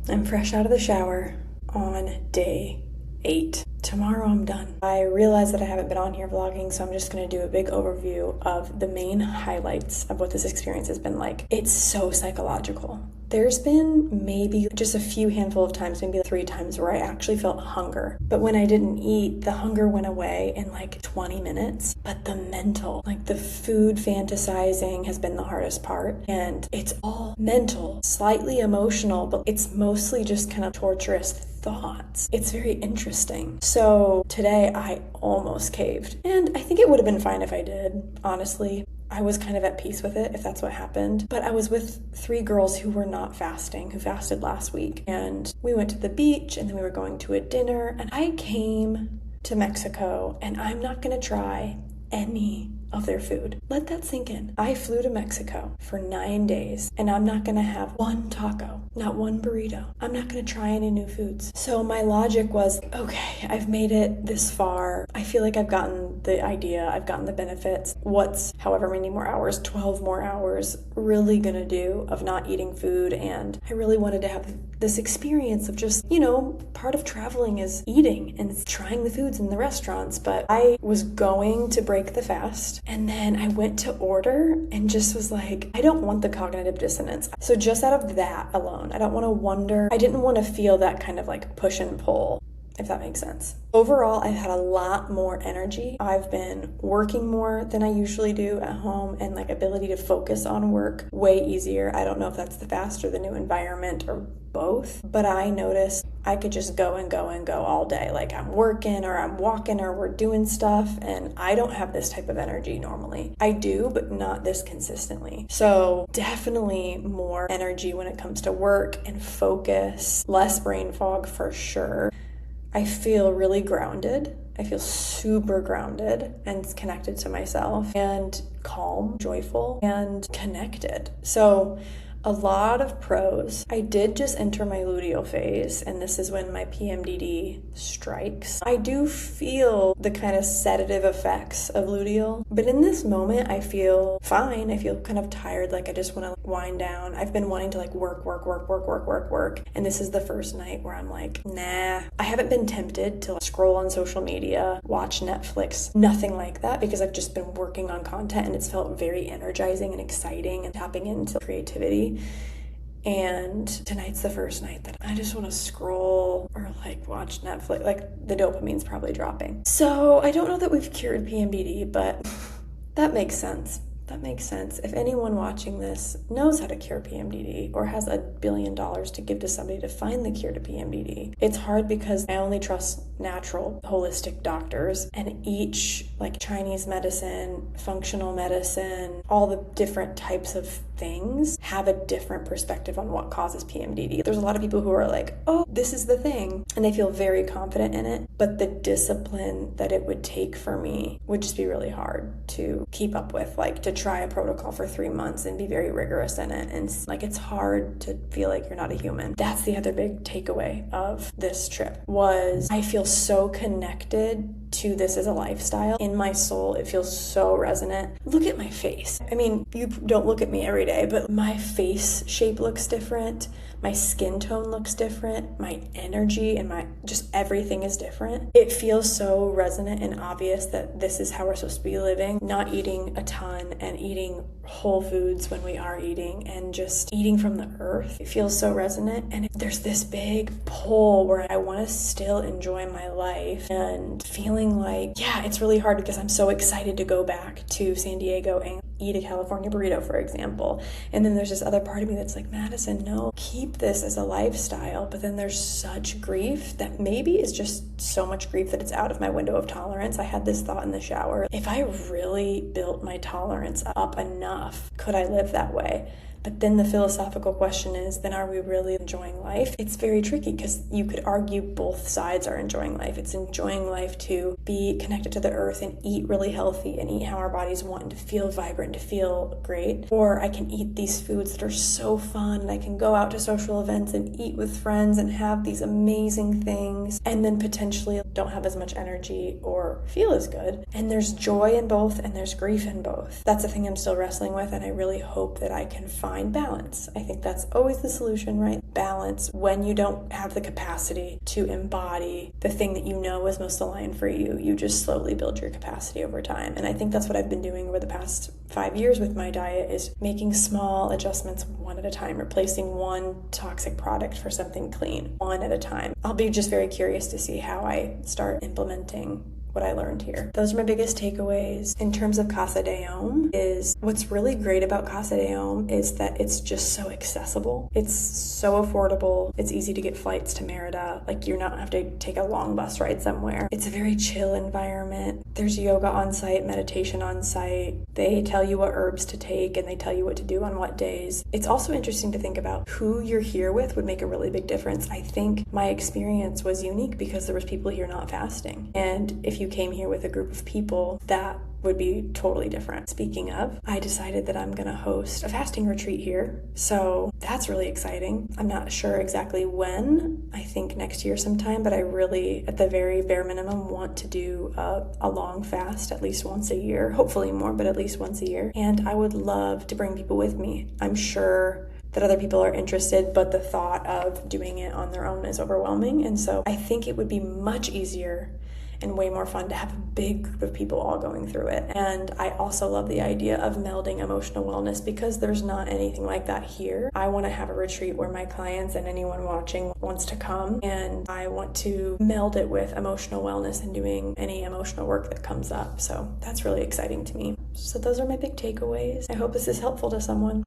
I'm fresh out of the shower on day 8. Tomorrow I'm done. I realize that I haven't been on here vlogging, so I'm just going to do a big overview of the main highlights of what this experience has been like. It's so psychological. There's been maybe just a few handful of times, maybe 3 times, where I actually felt hunger. But when I didn't eat, the hunger went away in like 20 minutes. But the mental, like the food fantasizing has been the hardest part. And it's all mental, slightly emotional, but it's mostly just kind of torturous thoughts. It's very interesting. So today I almost caved. And I think it would have been fine if I did, honestly. I was kind of at peace with it if that's what happened. But I was with 3 girls who were not fasting, who fasted last week. And we went to the beach and then we were going to a dinner. And I came to Mexico and I'm not going to try any of their food. Let that sink in. I flew to Mexico for 9 days and I'm not gonna have one taco, not one burrito. I'm not gonna try any new foods. So my logic was, okay, I've made it this far. I feel like I've gotten the idea, I've gotten the benefits. What's however many more hours, 12 more hours, really gonna do of not eating food? And I really wanted to have this experience of just, part of traveling is eating and trying the foods in the restaurants. But I was going to break the fast. And then I went to order and just was like, I don't want the cognitive dissonance. So just out of that alone, I don't want to wonder. I didn't want to feel that kind of like push and pull, if that makes sense. Overall, I've had a lot more energy. I've been working more than I usually do at home, and like ability to focus on work way easier. I don't know if that's the fast or the new environment or both, but I noticed I could just go and go and go all day. Like I'm working or I'm walking or we're doing stuff, and I don't have this type of energy normally. I do, but not this consistently. So definitely more energy when it comes to work and focus, less brain fog for sure. I feel really grounded. I feel super grounded and connected to myself and calm, joyful, and connected. So a lot of pros. I did just enter my luteal phase, and this is when my PMDD strikes. I do feel the kind of sedative effects of luteal, but in this moment, I feel fine. I feel kind of tired, like I just want to wind down. I've been wanting to like work, and this is the first night where I'm like, nah. I haven't been tempted to scroll on social media, watch Netflix, nothing like that, because I've just been working on content, and it's felt very energizing and exciting and tapping into creativity. And tonight's the first night that I just want to scroll or like watch Netflix. Like the dopamine's probably dropping. So I don't know that we've cured PMDD, but that makes sense. That makes sense. If anyone watching this knows how to cure PMDD or has $1 billion to give to somebody to find the cure to PMDD, it's hard because I only trust natural, holistic doctors, and each like Chinese medicine, functional medicine, all the different types of things have a different perspective on what causes PMDD. There's a lot of people who are like, oh, this is the thing, and they feel very confident in it, but the discipline that it would take for me would just be really hard to keep up with, like to try a protocol for 3 months and be very rigorous in it. And like, it's hard to feel like you're not a human. That's the other big takeaway of this trip was I feel so connected to this as a lifestyle. In my soul, it feels so resonant. Look at my face. I mean, you don't look at me every day, but my face shape looks different. My skin tone looks different. My energy and my just everything is different. It feels so resonant and obvious that this is how we're supposed to be living, not eating a ton and eating whole foods when we are eating and just eating from the earth. It feels so resonant, and there's this big pull where I want to still enjoy my life and feeling like, yeah, it's really hard because I'm so excited to go back to San Diego and eat a California burrito, for example. And then there's this other part of me that's like, Madison, no, keep this as a lifestyle. But then there's such grief that maybe is just so much grief that it's out of my window of tolerance. I had this thought in the shower. If I really built my tolerance up enough, could I live that way? But then the philosophical question is, then are we really enjoying life? It's very tricky because you could argue both sides are enjoying life. It's enjoying life to be connected to the earth and eat really healthy and eat how our bodies want and to feel vibrant, to feel great. Or I can eat these foods that are so fun, and I can go out to social events and eat with friends and have these amazing things, and then potentially don't have as much energy or feel as good. And there's joy in both and there's grief in both. That's the thing I'm still wrestling with, and I really hope that I can find find balance. I think that's always the solution, right? Balance when you don't have the capacity to embody the thing that you know is most aligned for you. You just slowly build your capacity over time. And I think that's what I've been doing over the past 5 years with my diet, is making small adjustments one at a time, replacing one toxic product for something clean one at a time. I'll be just very curious to see how I start implementing what I learned here. Those are my biggest takeaways. In terms of Casa de Home, is what's really great about Casa de Home is that it's just so accessible. It's so affordable. It's easy to get flights to Merida. Like, you don't have to take a long bus ride somewhere. It's a very chill environment. There's yoga on site, meditation on site. They tell you what herbs to take and they tell you what to do on what days. It's also interesting to think about who you're here with would make a really big difference. I think my experience was unique because there was people here not fasting. And if you came here with a group of people, that would be totally different. Speaking of, I decided that I'm gonna host a fasting retreat here, so that's really exciting. I'm not sure exactly when. I think next year sometime, but I really, at the very bare minimum, want to do a long fast at least once a year, hopefully more, but at least once a year. And I would love to bring people with me. I'm sure that other people are interested, but the thought of doing it on their own is overwhelming. And so I think it would be much easier and way more fun to have a big group of people all going through it. And I also love the idea of melding emotional wellness because there's not anything like that here. I want to have a retreat where my clients and anyone watching wants to come, and I want to meld it with emotional wellness and doing any emotional work that comes up. So that's really exciting to me. So those are my big takeaways. I hope this is helpful to someone.